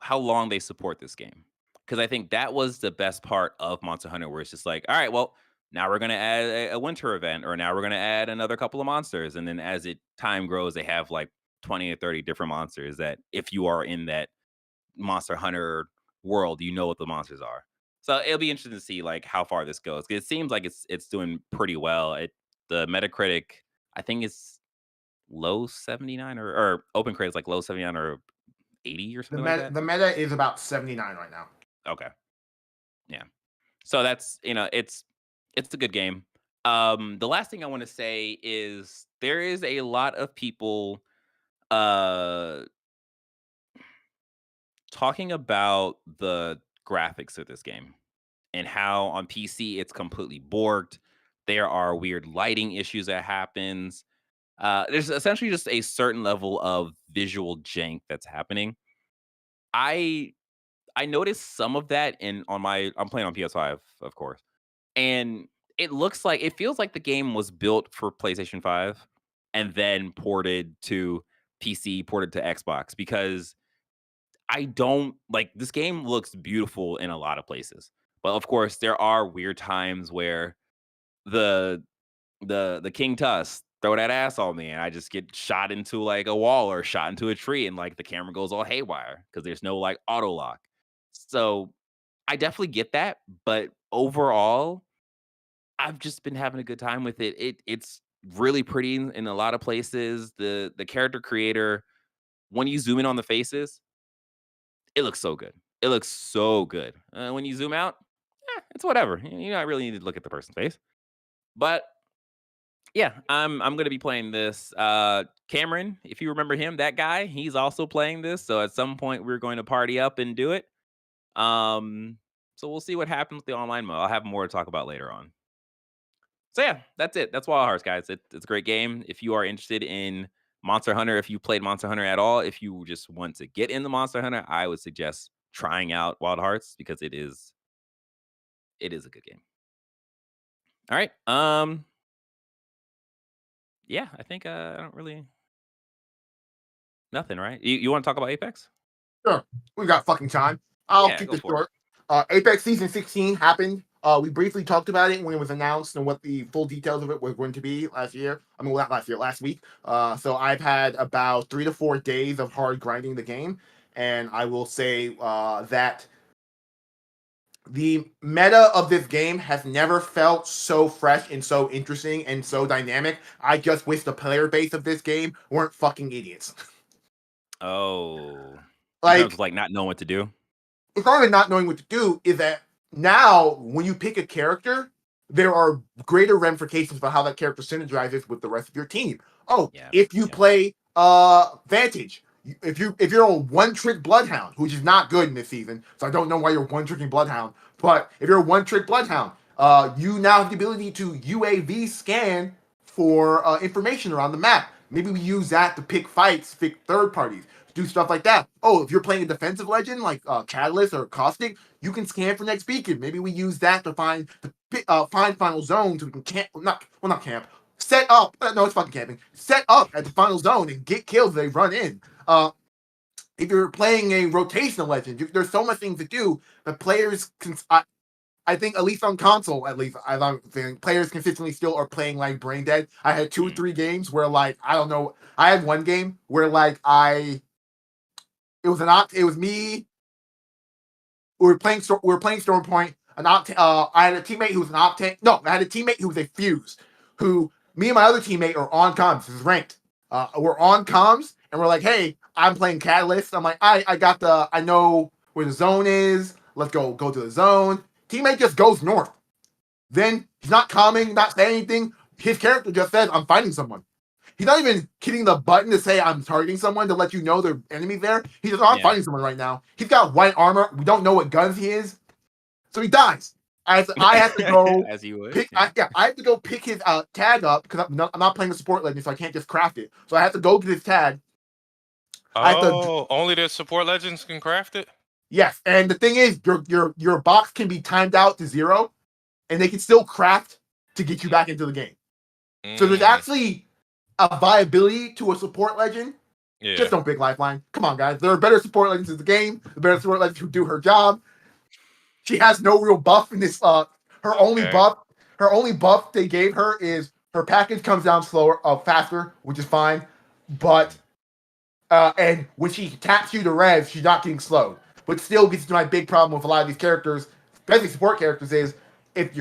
A: how long they support this game. Because I think that was the best part of Monster Hunter, where it's just like, all right, well, now we're gonna add a winter event, or now we're gonna add another couple of monsters, and then as it time grows, they have like 20 or 30 different monsters that, if you are in that Monster Hunter world, you know what the monsters are. So it'll be interesting to see like how far this goes. 'Cause it seems like it's doing pretty well. The Metacritic, I think it's low 79 or open crate is like low 79 or 80 or something like that.
C: The meta is about 79 right now.
A: Okay. Yeah. So that's, it's a good game. The last thing I want to say is there is a lot of people uh talking about the graphics of this game and how on PC it's completely borked. There are weird lighting issues that happens. There's essentially just a certain level of visual jank that's happening. I I noticed some of that I'm playing on PS5, of course. And it feels like the game was built for PlayStation 5 and then ported to PC, ported to Xbox because I don't like this game looks beautiful in a lot of places. But of course, there are weird times where the the King Tuss throw that ass on me and I just get shot into like a wall or shot into a tree and like the camera goes all haywire because there's no like auto lock. So I definitely get that, but overall, I've just been having a good time with it. It's really pretty in a lot of places. The character creator, when you zoom in on the faces, it looks so good. It looks so good. When you zoom out, it's whatever. You not really need to look at the person's face. But yeah, I'm gonna be playing this. Cameron, if you remember him, that guy, he's also playing this. So at some point we're going to party up and do it. Um, so we'll see what happens with the online mode. I'll have more to talk about later on. So yeah, that's it. That's Wild Hearts, guys. It's a great game. If you are interested in Monster Hunter, if you played Monster Hunter at all, if you just want to get into Monster Hunter, I would suggest trying out Wild Hearts because it is a good game. All right. Yeah, I think I don't really nothing, right? You want to talk about Apex?
C: Sure, we got fucking time. I'll
A: Yeah,
C: keep
A: go
C: this
A: for it.
C: short. Apex Season 16 happened. We briefly talked about it when it was announced and what the full details of it were going to be last year. I mean, well, not last year, last week. So I've had about 3 to 4 days of hard grinding the game, and I will say that the meta of this game has never felt so fresh and so interesting and so dynamic. I just wish the player base of this game weren't fucking idiots.
A: Oh, in terms
C: Like,
A: of like not knowing what to do.
C: it's not even not knowing what to do, is that now when you pick a character, there are greater ramifications for how that character synergizes with the rest of your team. Oh,
A: Yeah,
C: if you
A: yeah,
C: play Vantage, if you're a one-trick Bloodhound, which is not good in this season, so I don't know why you're one-tricking Bloodhound, but if you're a one-trick Bloodhound, you now have the ability to UAV scan for information around the map. Maybe we use that to pick fights, pick third parties, do stuff like that. Oh, if you're playing a defensive legend like Catalyst or Caustic, you can scan for next beacon. Maybe we use that to find final zone so we can camp. Not camp. Set up. No, it's fucking camping. Set up at the final zone and get kills. They run in. If you're playing a rotational legend, there's so much things to do that players can. I think at least on console, at least I don't think players consistently still are playing like brain dead. I had 2 or
A: mm,
C: 3 games where like I don't know. I had one game where like it was me. We were playing Stormpoint. I had a teammate who was an Octane. No, I had a teammate who was a Fuse. Who me and my other teammate are on comms. This is ranked. We're on comms and we're like, hey, I'm playing Catalyst. I'm like, I know where the zone is. Let's go to the zone. Teammate just goes north. Then he's not coming, not saying anything. His character just says, I'm fighting someone. He's not even hitting the button to say I'm targeting someone to let you know the enemy there. He says, oh, I'm
A: yeah.
C: fighting someone right now. He's got white armor. We don't know what guns he is. So he dies. I have to go
A: As you would.
C: pick.
A: Yeah.
C: I have to go pick his tag up because I'm not playing a support legend, so I can't just craft it. So I have to go get his tag. I have to.
B: Oh, only the support legends can craft it?
C: Yes, and the thing is, your box can be timed out to 0, and they can still craft to get you back into the game. So there's actually a viability to a support legend.
B: Yeah.
C: Just don't pick Lifeline. Come on, guys. There are better support legends in the game. The better support legends who do her job. She has no real buff in this. Her only buff they gave her is her package comes down faster, which is fine. But and when she taps you to res, she's not getting slowed. But still gets to my big problem with a lot of these characters, especially support characters, is if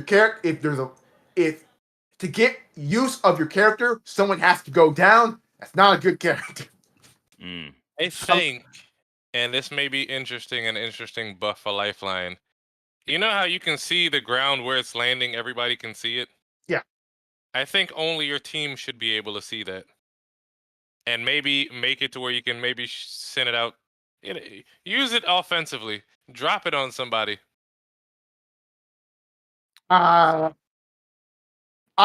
C: to get use of your character, someone has to go down. That's not a good character.
A: Mm.
B: I think, and this may be interesting, an interesting buff for Lifeline. You know how you can see the ground where it's landing? Everybody can see it?
C: Yeah.
B: I think only your team should be able to see that. And maybe make it to where you can maybe send it out. You know, use it offensively. Drop it on somebody.
C: I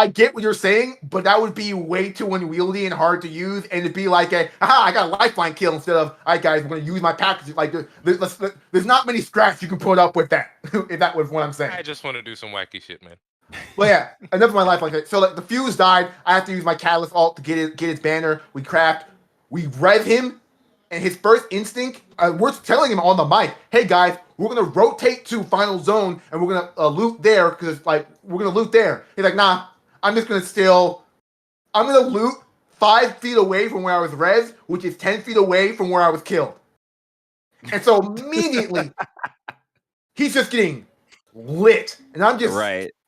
C: get what you're saying, but that would be way too unwieldy and hard to use, and it'd be like I got a lifeline kill instead of, all right, guys, we're going to use my package. Like, there's not many scraps you can put up with that, if that was what I'm saying.
B: I just want to do some wacky shit, man.
C: Well, yeah, enough of my lifeline. So, like, the fuse died. I have to use my catalyst ult to get his banner. We craft. We rev him, and his first instinct, we're telling him on the mic, hey, guys, we're going to rotate to final zone, and we're going to loot there, because, like, we're going to loot there. He's like, nah. I'm just going to loot 5 feet away from where I was res, which is 10 feet away from where I was killed. And so immediately, he's just getting lit. And I'm just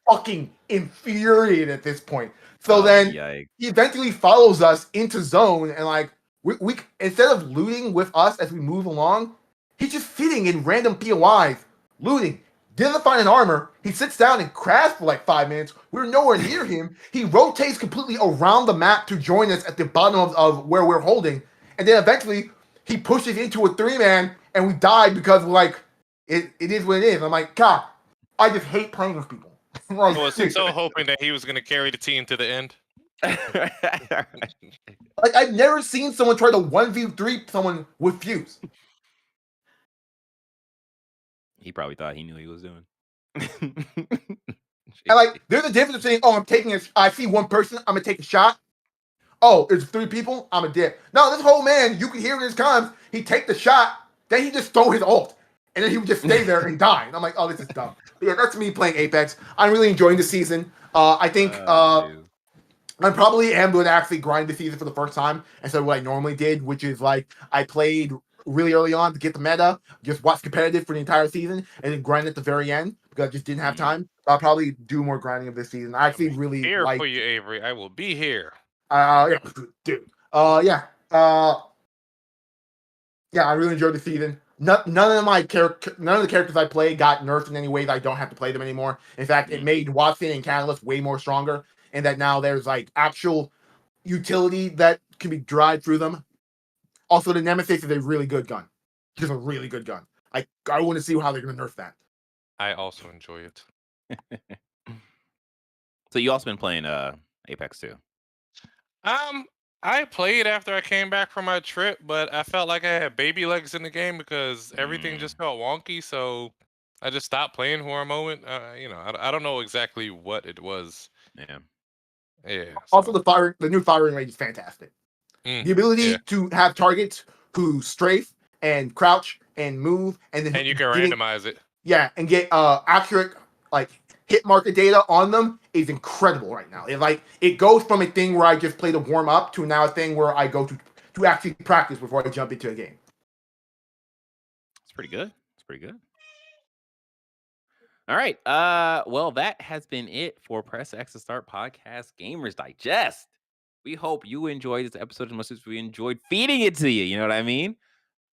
C: fucking infuriated at this point. So then he eventually follows us into zone, and like, we instead of looting with us as we move along, he's just sitting in random POIs, looting. Doesn't find an armor. He sits down and crafts for like 5 minutes. We're nowhere near him. He rotates completely around the map to join us at the bottom of where we're holding. And then eventually he pushes into a 3-man and we die because like it is what it is. I'm like, God, I just hate playing with people.
B: I was so hoping that he was going to carry the team to the end.
C: Like, I've never seen someone try to 1v3 someone with fuse.
A: He probably thought he knew what he was doing.
C: And like, there's a difference between, I see one person, I'm gonna take a shot. Oh, it's 3 people, I'm a dip. No, this whole man, you can hear in his comms, he take the shot, then he just throw his ult. And then he would just stay there and die. And I'm like, oh, this is dumb. But yeah, that's me playing Apex. I'm really enjoying the season. I think I probably am going to actually grind the season for the first time instead of what I normally did, which is like, I played really early on to get the meta, just watch competitive for the entire season, and then grind at the very end because I just didn't have time. So I'll probably do more grinding of this season. I actually really
B: here for you, Avery. I will be here.
C: Yeah, dude. Yeah. I really enjoyed the season. None of the characters I played got nerfed in any way that I don't have to play them anymore. In fact, it made Watson and Catalyst way more stronger, and that now there's like actual utility that can be derived through them. Also, the Nemesis is a really good gun. Just a really good gun. I want to see how they're going to nerf that.
B: I also enjoy it.
A: So you also been playing Apex too?
B: I played after I came back from my trip, but I felt like I had baby legs in the game because everything just felt wonky. So I just stopped playing for a moment. I don't know exactly what it was. Yeah.
C: Also, the new firing rate is fantastic. The ability to have targets who strafe and crouch and move, and then
B: you can randomize it.
C: Yeah, and get accurate like hit marker data on them is incredible right now. It goes from a thing where I just play to warm up to now a thing where I go to actually practice before I jump into a game.
A: It's pretty good. All right. Well, that has been it for Press X to Start Podcast Gamers Digest. We hope you enjoyed this episode as much as we enjoyed feeding it to you. You know what I mean?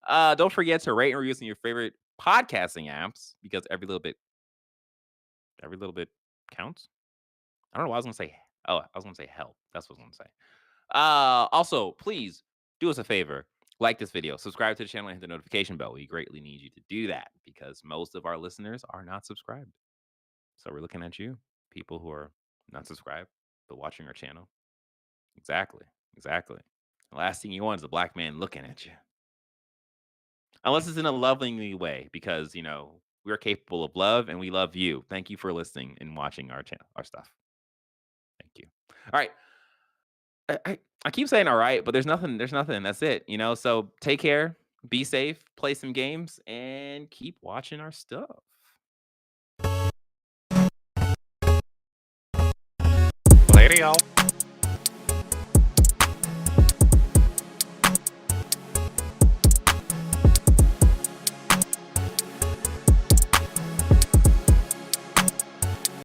A: Don't forget to rate and review us in your favorite podcasting apps because every little bit counts. I don't know what I was going to say. Oh, I was going to say help. That's what I was going to say. Also, please do us a favor. Like this video, subscribe to the channel, and hit the notification bell. We greatly need you to do that because most of our listeners are not subscribed. So we're looking at you, people who are not subscribed, but watching our channel. Exactly. The last thing you want is a black man looking at you. Unless it's in a lovingly way, because, we're capable of love and we love you. Thank you for listening and watching our channel, our stuff. Thank you. All right. I keep saying all right, but there's nothing. That's it, So take care, be safe, play some games, and keep watching our stuff.
B: Later, y'all.